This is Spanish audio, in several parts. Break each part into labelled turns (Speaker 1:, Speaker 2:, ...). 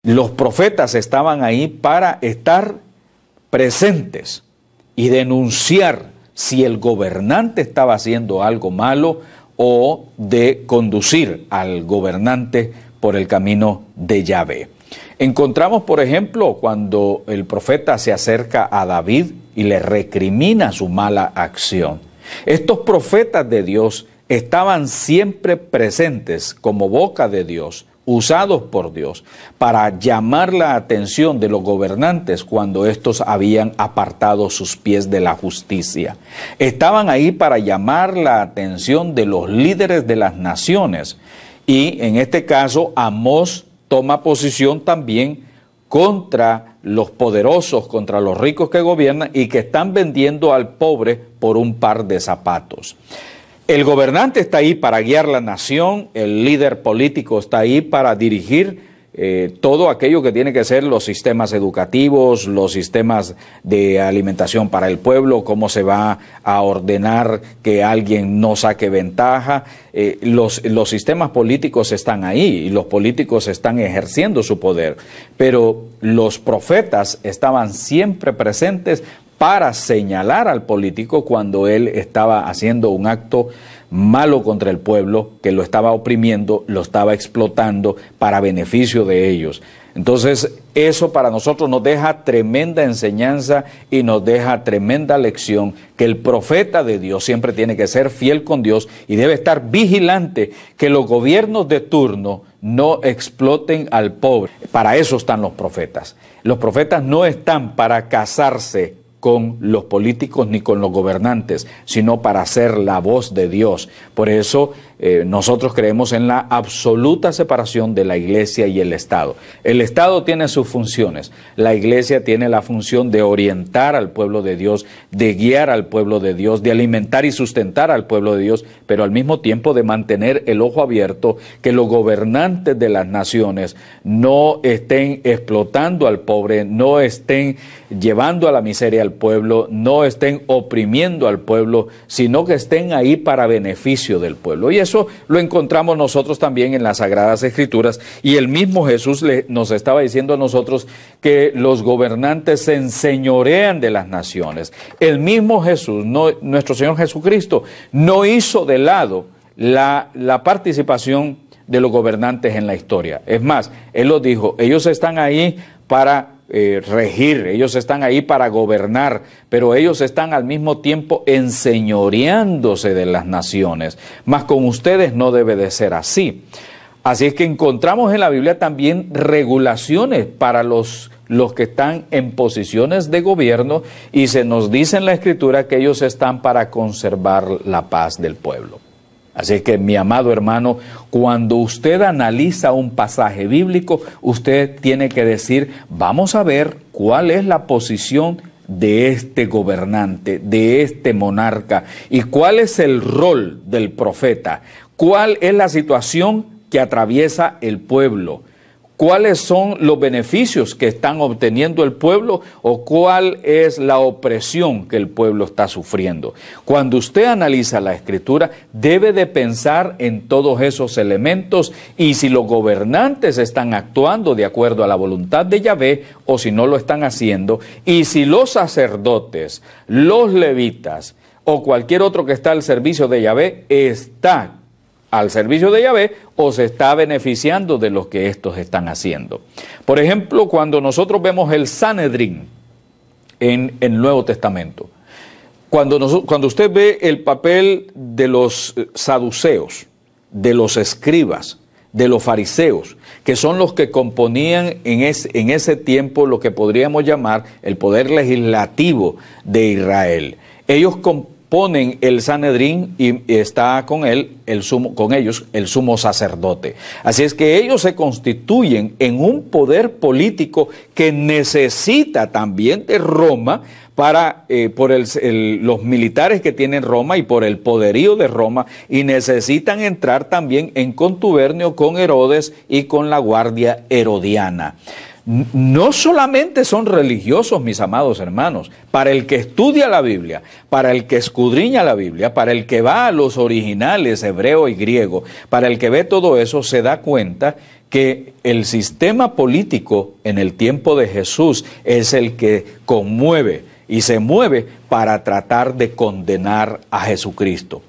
Speaker 1: Los profetas estaban ahí para estar presentes y denunciar si el gobernante estaba haciendo algo malo o de conducir al gobernante por el camino de Yahvé. Encontramos, por ejemplo, cuando el profeta se acerca a David y le recrimina su mala acción. Estos profetas de Dios estaban siempre presentes como boca de Dios, usados por Dios para llamar la atención de los gobernantes cuando estos habían apartado sus pies de la justicia. Estaban ahí para llamar la atención de los líderes de las naciones. Y en este caso, Amós toma posición también contra los poderosos, contra los ricos que gobiernan y que están vendiendo al pobre por un par de zapatos. El gobernante está ahí para guiar la nación, el líder político está ahí para dirigir todo aquello que tiene que ser los sistemas educativos, los sistemas de alimentación para el pueblo, cómo se va a ordenar que alguien no saque ventaja. Los sistemas políticos están ahí y los políticos están ejerciendo su poder, pero los profetas estaban siempre presentes para señalar al político cuando él estaba haciendo un acto malo contra el pueblo, que lo estaba oprimiendo, lo estaba explotando para beneficio de ellos. Entonces, eso para nosotros nos deja tremenda enseñanza y nos deja tremenda lección, que el profeta de Dios siempre tiene que ser fiel con Dios y debe estar vigilante que los gobiernos de turno no exploten al pobre. Para eso están los profetas. Los profetas no están para casarse con los políticos ni con los gobernantes, sino para ser la voz de Dios. Por eso nosotros creemos en la absoluta separación de la iglesia y el Estado. El Estado tiene sus funciones, la iglesia tiene la función de orientar al pueblo de Dios, de guiar al pueblo de Dios, de alimentar y sustentar al pueblo de Dios, pero al mismo tiempo de mantener el ojo abierto, que los gobernantes de las naciones no estén explotando al pobre, no estén llevando a la miseria al pueblo, no estén oprimiendo al pueblo, sino que estén ahí para beneficio del pueblo. Y eso lo encontramos nosotros también en las Sagradas Escrituras, y el mismo Jesús nos estaba diciendo a nosotros que los gobernantes se enseñorean de las naciones. El mismo Jesús, nuestro Señor Jesucristo, no hizo de lado la participación de los gobernantes en la historia. Es más, Él lo dijo, ellos están ahí para regir, ellos están ahí para gobernar, pero ellos están al mismo tiempo enseñoreándose de las naciones. Mas con ustedes no debe de ser así. Así es que encontramos en la Biblia también regulaciones para los que están en posiciones de gobierno, y se nos dice en la Escritura que ellos están para conservar la paz del pueblo. Así que, mi amado hermano, cuando usted analiza un pasaje bíblico, usted tiene que decir, vamos a ver cuál es la posición de este gobernante, de este monarca, y cuál es el rol del profeta, cuál es la situación que atraviesa el pueblo, cuáles son los beneficios que están obteniendo el pueblo o cuál es la opresión que el pueblo está sufriendo. Cuando usted analiza la Escritura, debe de pensar en todos esos elementos y si los gobernantes están actuando de acuerdo a la voluntad de Yahvé o si no lo están haciendo, y si los sacerdotes, los levitas o cualquier otro que está al servicio de Yahvé está al servicio de Yahvé o se está beneficiando de lo que estos están haciendo. Por ejemplo, cuando nosotros vemos el Sanedrín en el Nuevo Testamento, cuando usted ve el papel de los saduceos, de los escribas, de los fariseos, que son los que componían en ese tiempo lo que podríamos llamar el poder legislativo de Israel. Ellos ponen el Sanedrín y está con ellos el sumo sacerdote. Así es que ellos se constituyen en un poder político que necesita también de Roma por los militares que tienen Roma y por el poderío de Roma, y necesitan entrar también en contubernio con Herodes y con la guardia herodiana. no solamente son religiosos, mis amados hermanos. Para el que estudia la Biblia, para el que escudriña la Biblia, para el que va a los originales hebreo y griego, para el que ve todo eso, se da cuenta que el sistema político en el tiempo de Jesús es el que conmueve y se mueve para tratar de condenar a Jesucristo.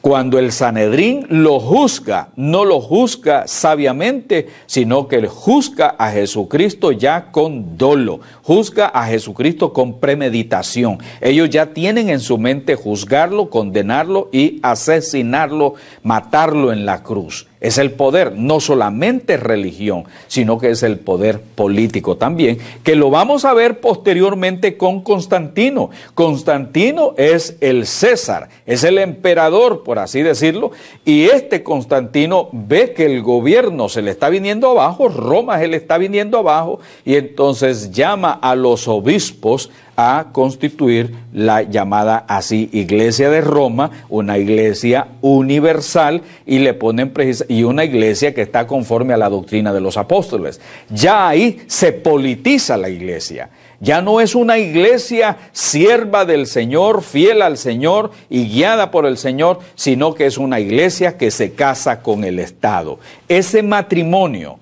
Speaker 1: Cuando el Sanedrín lo juzga, no lo juzga sabiamente, sino que juzga a Jesucristo ya con dolo, juzga a Jesucristo con premeditación. Ellos ya tienen en su mente juzgarlo, condenarlo y asesinarlo, matarlo en la cruz. Es el poder, no solamente religión, sino que es el poder político también, que lo vamos a ver posteriormente con Constantino. Constantino es el César, es el emperador, por así decirlo, y este Constantino ve que el gobierno se le está viniendo abajo, Roma se le está viniendo abajo, y entonces llama a los obispos a constituir la llamada así Iglesia de Roma, una iglesia universal, y le ponen y una iglesia que está conforme a la doctrina de los apóstoles. Ya ahí se politiza la iglesia. Ya no es una iglesia sierva del Señor, fiel al Señor y guiada por el Señor, sino que es una iglesia que se casa con el Estado. Ese matrimonio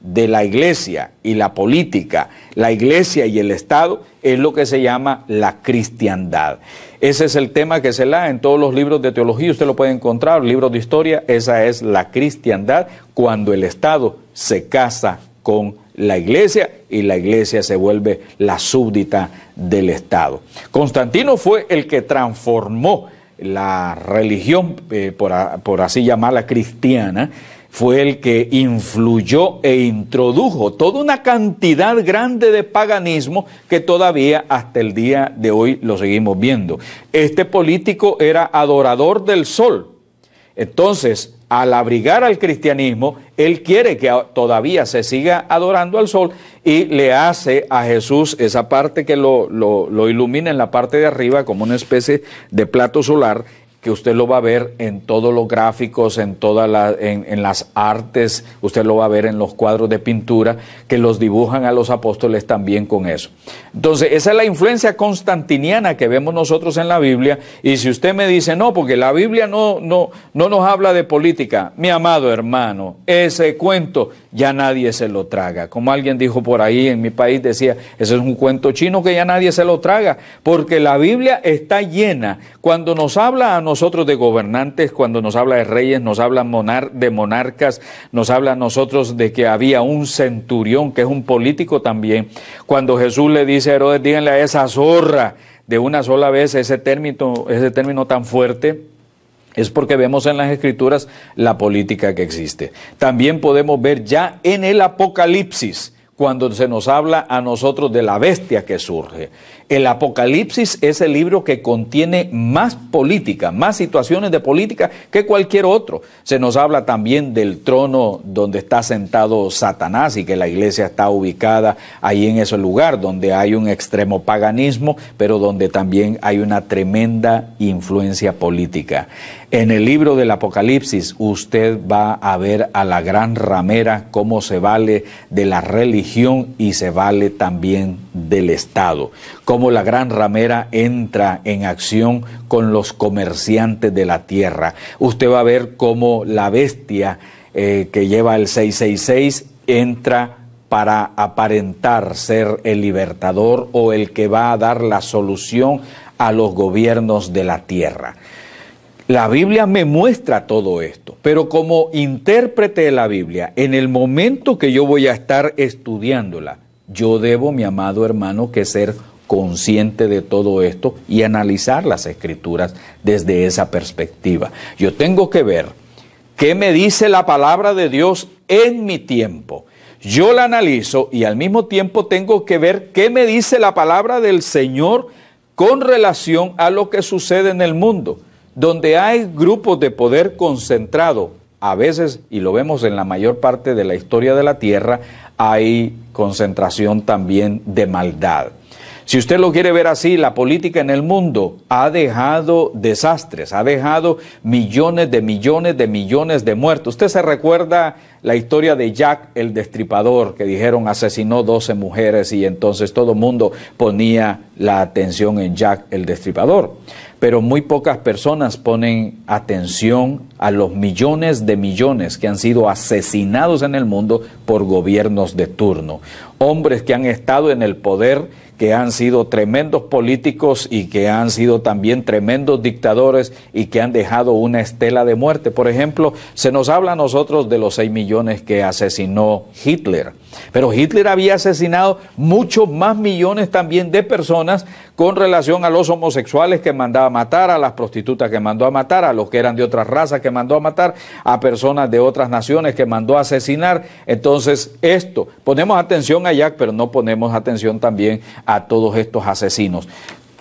Speaker 1: de la iglesia y la política, la iglesia y el Estado, es lo que se llama la cristiandad. Ese es el tema que se lee en todos los libros de teología, usted lo puede encontrar, libros de historia, esa es la cristiandad, cuando el Estado se casa con la iglesia y la iglesia se vuelve la súbdita del Estado. Constantino fue el que transformó la religión, por así llamarla cristiana, fue el que influyó e introdujo toda una cantidad grande de paganismo que todavía hasta el día de hoy lo seguimos viendo. Este político era adorador del sol. Entonces, al abrigar al cristianismo, él quiere que todavía se siga adorando al sol y le hace a Jesús esa parte que lo ilumina en la parte de arriba como una especie de plato solar, que usted lo va a ver en todos los gráficos, en las artes, usted lo va a ver en los cuadros de pintura, que los dibujan a los apóstoles también con eso. Entonces, esa es la influencia constantiniana que vemos nosotros en la Biblia, y si usted me dice, no, porque la Biblia no nos habla de política, mi amado hermano, ese cuento ya nadie se lo traga. Como alguien dijo por ahí en mi país, decía, ese es un cuento chino que ya nadie se lo traga, porque la Biblia está llena. Cuando nos habla a nosotros de gobernantes, cuando nos habla de reyes, nos habla de monarcas, nos habla a nosotros de que había un centurión que es un político también. Cuando Jesús le dice a Herodes, díganle a esa zorra de una sola vez, ese término tan fuerte, es porque vemos en las Escrituras la política que existe. También podemos ver ya en el Apocalipsis, cuando se nos habla a nosotros de la bestia que surge. El Apocalipsis es el libro que contiene más política, más situaciones de política que cualquier otro. Se nos habla también del trono donde está sentado Satanás y que la iglesia está ubicada ahí en ese lugar, donde hay un extremo paganismo, pero donde también hay una tremenda influencia política. En el libro del Apocalipsis usted va a ver a la gran ramera cómo se vale de la religión y se vale también del Estado. Cómo la gran ramera entra en acción con los comerciantes de la tierra. Usted va a ver cómo la bestia que lleva el 666 entra para aparentar ser el libertador o el que va a dar la solución a los gobiernos de la tierra. La Biblia me muestra todo esto, pero como intérprete de la Biblia, en el momento que yo voy a estar estudiándola, yo debo, mi amado hermano, que ser consciente de todo esto y analizar las Escrituras desde esa perspectiva. Yo tengo que ver qué me dice la palabra de Dios en mi tiempo. Yo la analizo y al mismo tiempo tengo que ver qué me dice la palabra del Señor con relación a lo que sucede en el mundo, donde hay grupos de poder concentrado, a veces, y lo vemos en la mayor parte de la historia de la tierra, hay concentración también de maldad. Si usted lo quiere ver así, la política en el mundo ha dejado desastres, ha dejado millones de muertos. Usted se recuerda la historia de Jack el Destripador, que dijeron asesinó 12 mujeres y entonces todo el mundo ponía la atención en Jack el Destripador. Pero muy pocas personas ponen atención a los millones de millones que han sido asesinados en el mundo por gobiernos de turno. Hombres que han estado en el poder, que han sido tremendos políticos y que han sido también tremendos dictadores y que han dejado una estela de muerte. Por ejemplo, se nos habla a nosotros de los 6 millones que asesinó Hitler, pero Hitler había asesinado muchos más millones también de personas con relación a los homosexuales que mandaba a matar, a las prostitutas que mandó a matar, a los que eran de otras razas que mandó a matar, a personas de otras naciones que mandó a asesinar. Entonces, ponemos atención a Jack, pero no ponemos atención también a todos estos asesinos.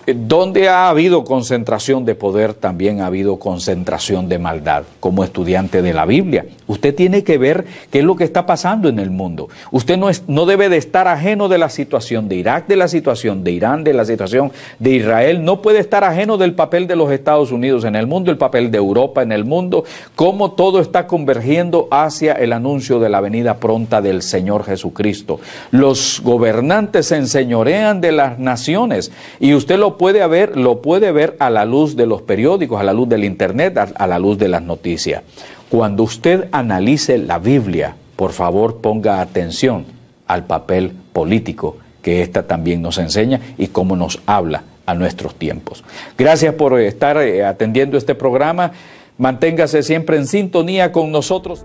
Speaker 1: Donde ha habido concentración de poder, también ha habido concentración de maldad. Como estudiante de la Biblia, usted tiene que ver qué es lo que está pasando en el mundo. Usted no debe de estar ajeno de la situación de Irak, de la situación de Irán, de la situación de Israel. No puede estar ajeno del papel de los Estados Unidos en el mundo, el papel de Europa en el mundo, cómo todo está convergiendo hacia el anuncio de la venida pronta del Señor Jesucristo. Los gobernantes se enseñorean de las naciones y usted lo puede ver a la luz de los periódicos, a la luz del internet, a la luz de las noticias. Cuando usted analice la Biblia, por favor ponga atención al papel político que esta también nos enseña y cómo nos habla a nuestros tiempos. Gracias por estar atendiendo este programa. Manténgase siempre en sintonía con nosotros.